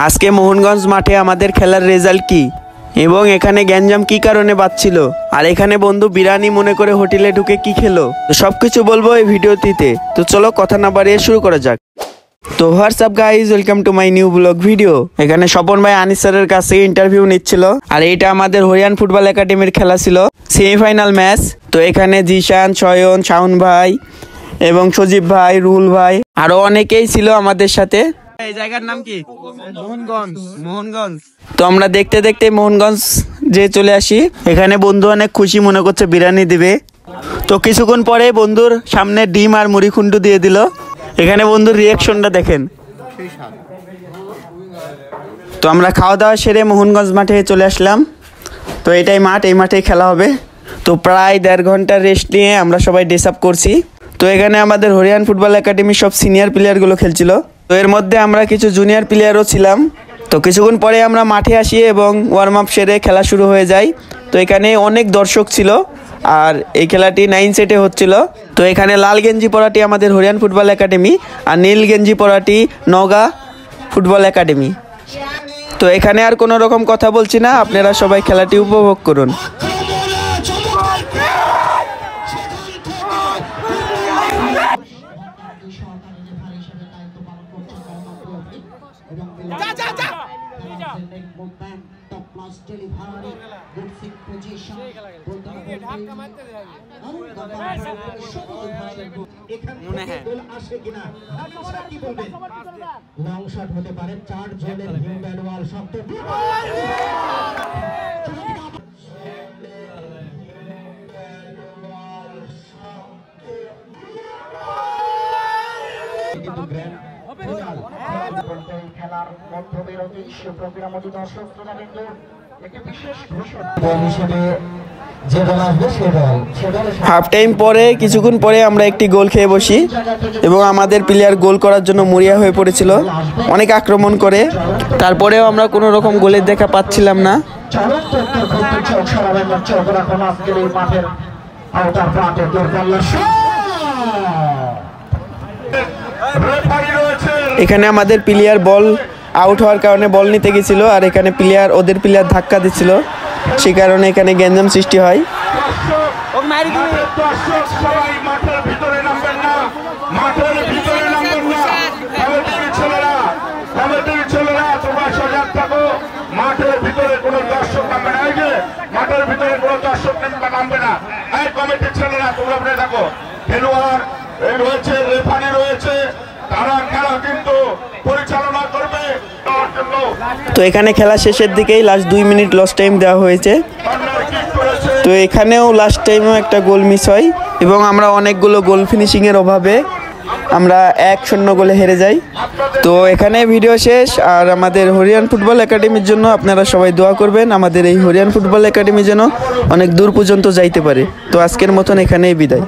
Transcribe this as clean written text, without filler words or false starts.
আজকে মোহনগঞ্জ মাঠে আমাদের খেলার রেজাল্ট কি এবং এখানে গ্যাঞ্জাম কি কারণে বাজছিল আর এখানে বন্ধু বিরিয়ানি মনে করে হোটেলে ঢুকে কি খেলো তো সবকিছু বলবো এই ভিডিওটিতে। তো চলো কথা না বাড়িয়ে শুরু করা যাক। তো WhatsApp guys, welcome to my new blog video. এখানে স্বপন ভাই আনিস স্যারের কাছে ইন্টারভিউ নিচ্ছিল আর এটা আমাদের হরিয়ান ফুটবল একাডেমির খেলা ছিল, সেমিফাইনাল ম্যাচ। তো এখানে জিশান, শয়ন, শাওন ভাই এবং সজীব ভাই, রুহুল ভাই আরো অনেকেই ছিল আমাদের সাথে। এই জায়গার নাম কি? মোহনগঞ্জ। তো আমরা দেখতে দেখতে মোহনগঞ্জ যে চলে আসি। এখানে বন্ধু অনেক খুশি, মনে করছে বিরিয়ানি দিবে। তো কিছুক্ষণ পরে বন্ধুর সামনে ডিম আর মুড়ি খুন্ডু দিয়ে দিল। এখানে বন্ধুর রিয়াকশনটা দেখেন। তো আমরা খাওয়া দাওয়া সেরে মোহনগঞ্জ মাঠে চলে আসলাম। তো এটাই মাঠ, এই মাঠেই খেলা হবে। তো প্রায় 1.5 ঘন্টার রেস্ট নিয়ে আমরা সবাই ড্রেস আপ করছি। তো এখানে আমাদের হরিয়ান ফুটবল একাডেমির সব সিনিয়র প্লেয়ারগুলো খেলছিল। তো এর মধ্যে আমরা কিছু জুনিয়র প্লেয়ারও ছিলাম। তো কিছুক্ষণ পরে আমরা মাঠে আসি এবং ওয়ার্ম আপ সেরে খেলা শুরু হয়ে যায়। তো এখানে অনেক দর্শক ছিল আর এই খেলাটি 9 সেটে হচ্ছিল। তো এখানে লাল গেঞ্জি পরাটি আমাদের হরিয়ান ফুটবল একাডেমি আর নীল গেঞ্জি পরাটি নওগাঁ ফুটবল একাডেমি। তো এখানে আর কোনো রকম কথা বলছি না, আপনারা সবাই খেলাটি উপভোগ করুন। লং শট হতে পারে, 4 জনের হিউম্যান ওয়াল শব্দ খেলার মধ্যবিরতি সুপ্রতিরামতি দর্শক শ্রোতাবৃন্দ একটি বিশেষ ঘোষণা হিসেবে হাফ টাইম পরে কিছুক্ষণ পরে আমরা একটি গোল খেয়ে বসি এবং আমাদের প্লেয়ার গোল করার জন্য মরিয়া হয়ে পড়েছিল, অনেক আক্রমণ করে। তারপরেও আমরা কোনো রকম গোলের দেখা পাচ্ছিলাম না। এখানে আমাদের প্লেয়ার বল আউট হওয়ার কারণে বল নিতে গেছিল আর এখানে ওদের প্লেয়ার ধাক্কা দিচ্ছিল, সে কারণে এখানে গ্যাঞ্জাম সৃষ্টি হয়। তো এখানে খেলা শেষের দিকেই লাস্ট 2 মিনিট লস টাইম দেওয়া হয়েছে। তো এখানেও লাস্ট টাইমেও একটা গোল মিস হয় এবং আমরা অনেকগুলো গোল ফিনিশিংয়ের অভাবে আমরা 1-0 গোলে হেরে যাই। তো এখানে ভিডিও শেষ। আর আমাদের হরিয়ান ফুটবল একাডেমির জন্য আপনারা সবাই দোয়া করবেন, আমাদের এই হরিয়ান ফুটবল একাডেমি যেন অনেক দূর পর্যন্ত যাইতে পারে। তো আজকের মতন এখানেই বিদায়।